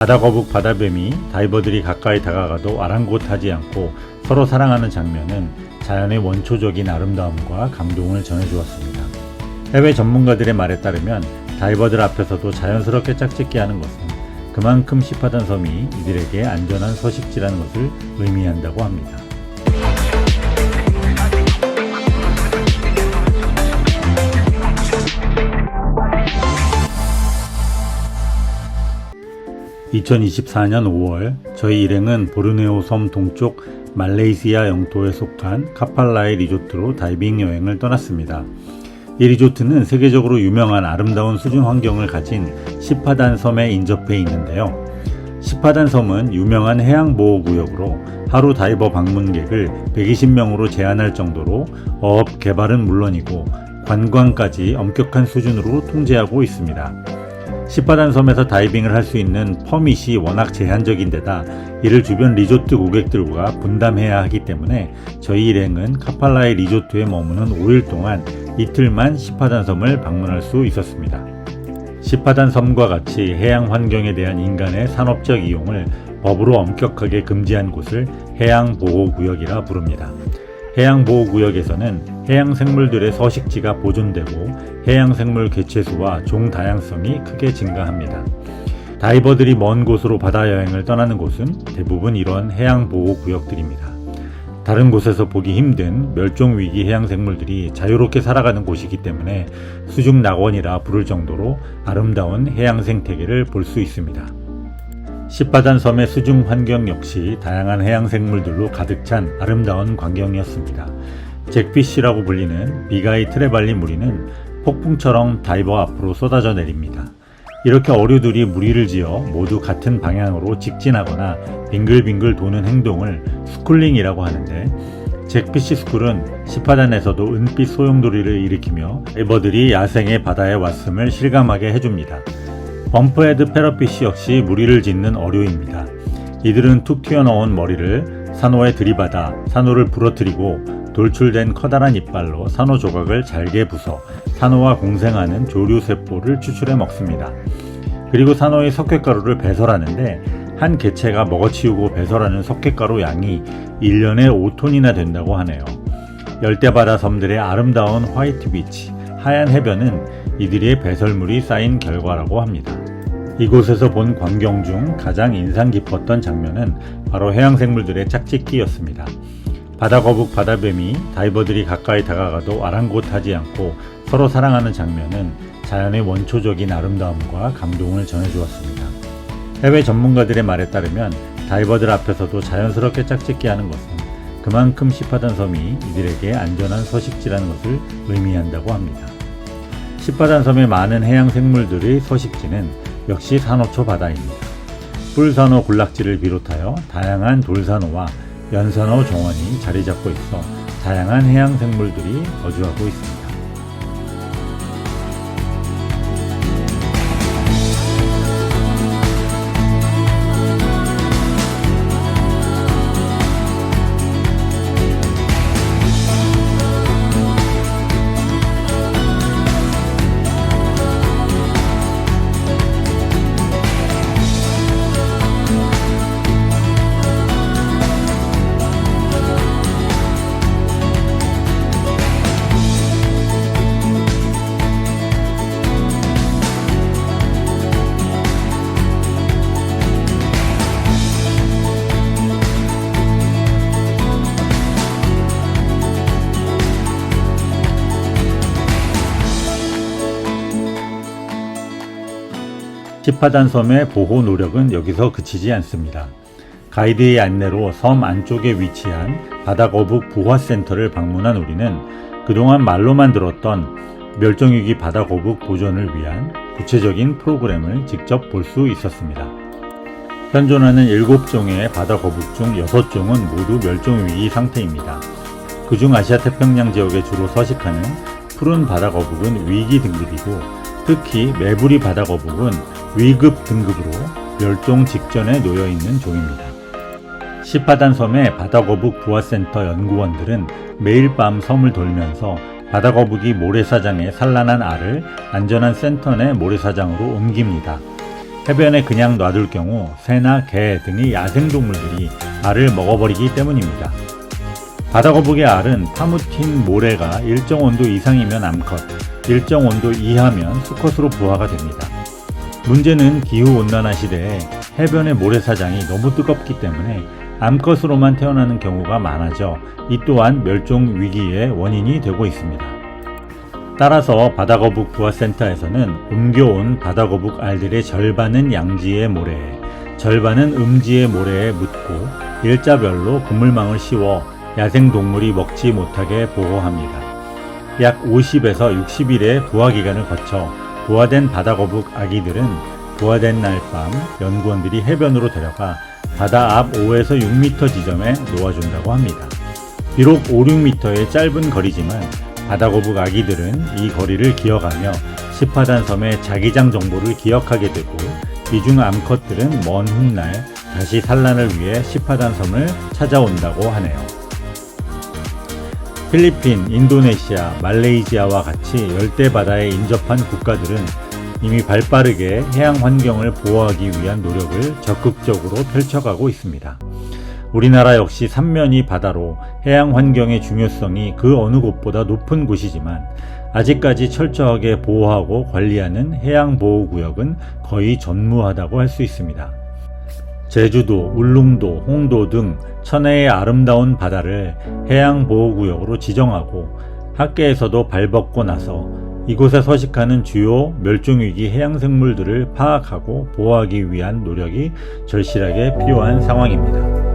바다거북, 바다뱀이 다이버들이 가까이 다가가도 아랑곳하지 않고 서로 사랑하는 장면은 자연의 원초적인 아름다움과 감동을 전해주었습니다. 해외 전문가들의 말에 따르면 다이버들 앞에서도 자연스럽게 짝짓기 하는 것은 그만큼 시파단 섬이 이들에게 안전한 서식지라는 것을 의미한다고 합니다. (2024년 5월) 저희 일행은 보르네오 섬 동쪽 말레이시아 영토에 속한 카팔라이 리조트로 다이빙 여행을 떠났습니다. 이 리조트는 세계적으로 유명한 아름다운 수중 환경을 가진 시파단 섬에 인접해 있는데요. 시파단 섬은 유명한 해양보호구역으로 하루 다이버 방문객을 120명으로 제한할 정도로 어업 개발은 물론이고 관광까지 엄격한 수준으로 통제하고 있습니다. 시파단 섬에서 다이빙을 할 수 있는 퍼밋이 워낙 제한적인 데다 이를 주변 리조트 고객들과 분담해야 하기 때문에 저희 일행은 카팔라이 리조트에 머무는 5일 동안 이틀만 시파단 섬을 방문할 수 있었습니다. 시파단 섬과 같이 해양 환경에 대한 인간의 산업적 이용을 법으로 엄격하게 금지한 곳을 해양보호구역이라 부릅니다. 해양보호구역에서는 해양생물들의 서식지가 보존되고 해양생물 개체수와 종 다양성이 크게 증가합니다. 다이버들이 먼 곳으로 바다 여행을 떠나는 곳은 대부분 이런 해양보호구역들입니다. 다른 곳에서 보기 힘든 멸종위기 해양생물들이 자유롭게 살아가는 곳이기 때문에 수중낙원이라 부를 정도로 아름다운 해양생태계를 볼 수 있습니다. 시파단 섬의 수중 환경 역시 다양한 해양생물들로 가득 찬 아름다운 광경이었습니다. 잭피쉬라고 불리는 비가이 트레발리 무리는 폭풍처럼 다이버 앞으로 쏟아져 내립니다. 이렇게 어류들이 무리를 지어 모두 같은 방향으로 직진하거나 빙글빙글 도는 행동을 스쿨링이라고 하는데, 잭피쉬 스쿨은 시파단에서도 은빛 소용돌이를 일으키며 다이버들이 야생의 바다에 왔음을 실감하게 해줍니다. 범프헤드 패러피쉬 역시 무리를 짓는 어류입니다. 이들은 툭 튀어나온 머리를 산호에 들이받아 산호를 부러뜨리고 돌출된 커다란 이빨로 산호 조각을 잘게 부숴 산호와 공생하는 조류세포를 추출해 먹습니다. 그리고 산호의 석회가루를 배설하는데 한 개체가 먹어치우고 배설하는 석회가루 양이 1년에 5톤이나 된다고 하네요. 열대바다 섬들의 아름다운 화이트 비치, 하얀 해변은 이들의 배설물이 쌓인 결과라고 합니다. 이곳에서 본 광경 중 가장 인상 깊었던 장면은 바로 해양생물들의 짝짓기였습니다. 바다거북, 바다뱀이 다이버들이 가까이 다가가도 아랑곳하지 않고 서로 사랑하는 장면은 자연의 원초적인 아름다움과 감동을 전해주었습니다. 해외 전문가들의 말에 따르면 다이버들 앞에서도 자연스럽게 짝짓기 하는 것은 그만큼 시파단 섬이 이들에게 안전한 서식지라는 것을 의미한다고 합니다. 시파단 섬의 많은 해양생물들의 서식지는 역시 산호초 바다입니다. 뿔산호 군락지를 비롯하여 다양한 돌산호와 연산호 정원이 자리 잡고 있어 다양한 해양생물들이 거주하고 있습니다. 시파단 섬의 보호 노력은 여기서 그치지 않습니다. 가이드의 안내로 섬 안쪽에 위치한 바다거북 부화센터를 방문한 우리는 그동안 말로만 들었던 멸종위기 바다거북 보존을 위한 구체적인 프로그램을 직접 볼 수 있었습니다. 현존하는 7종의 바다거북 중 6종은 모두 멸종위기 상태입니다. 그중 아시아 태평양 지역에 주로 서식하는 푸른 바다거북은 위기 등급이고, 특히 메부리 바다거북은 위급 등급으로 멸종 직전에 놓여있는 종입니다. 시파단 섬의 바다거북 부화센터 연구원들은 매일 밤 섬을 돌면서 바다거북이 모래사장에 산란한 알을 안전한 센터 내 모래사장으로 옮깁니다. 해변에 그냥 놔둘 경우 새나 개 등의 야생동물들이 알을 먹어버리기 때문입니다. 바다거북의 알은 파묻힌 모래가 일정 온도 이상이면 암컷, 일정 온도 이하면 수컷으로 부화가 됩니다. 문제는 기후온난화 시대에 해변의 모래사장이 너무 뜨겁기 때문에 암컷으로만 태어나는 경우가 많아져 이 또한 멸종 위기의 원인이 되고 있습니다. 따라서 바다거북 부화센터에서는 옮겨온 바다거북 알들의 절반은 양지의 모래에, 절반은 음지의 모래에 묻고 일자별로 그물망을 씌워 야생동물이 먹지 못하게 보호합니다. 약 50에서 60일의 부화 기간을 거쳐 부화된 바다거북 아기들은 부화된 날 밤 연구원들이 해변으로 데려가 바다 앞 5에서 6m 지점에 놓아준다고 합니다. 비록 5, 6m의 짧은 거리지만 바다거북 아기들은 이 거리를 기억하며 시파단 섬의 자기장 정보를 기억하게 되고 이중 암컷들은 먼 훗날 다시 산란을 위해 시파단 섬을 찾아온다고 하네요. 필리핀, 인도네시아, 말레이시아와 같이 열대 바다에 인접한 국가들은 이미 발빠르게 해양 환경을 보호하기 위한 노력을 적극적으로 펼쳐가고 있습니다. 우리나라 역시 삼면이 바다로 해양 환경의 중요성이 그 어느 곳보다 높은 곳이지만 아직까지 철저하게 보호하고 관리하는 해양보호구역은 거의 전무하다고 할 수 있습니다. 제주도, 울릉도, 홍도 등 천혜의 아름다운 바다를 해양보호구역으로 지정하고 학계에서도 발벗고 나서 이곳에 서식하는 주요 멸종위기 해양생물들을 파악하고 보호하기 위한 노력이 절실하게 필요한 상황입니다.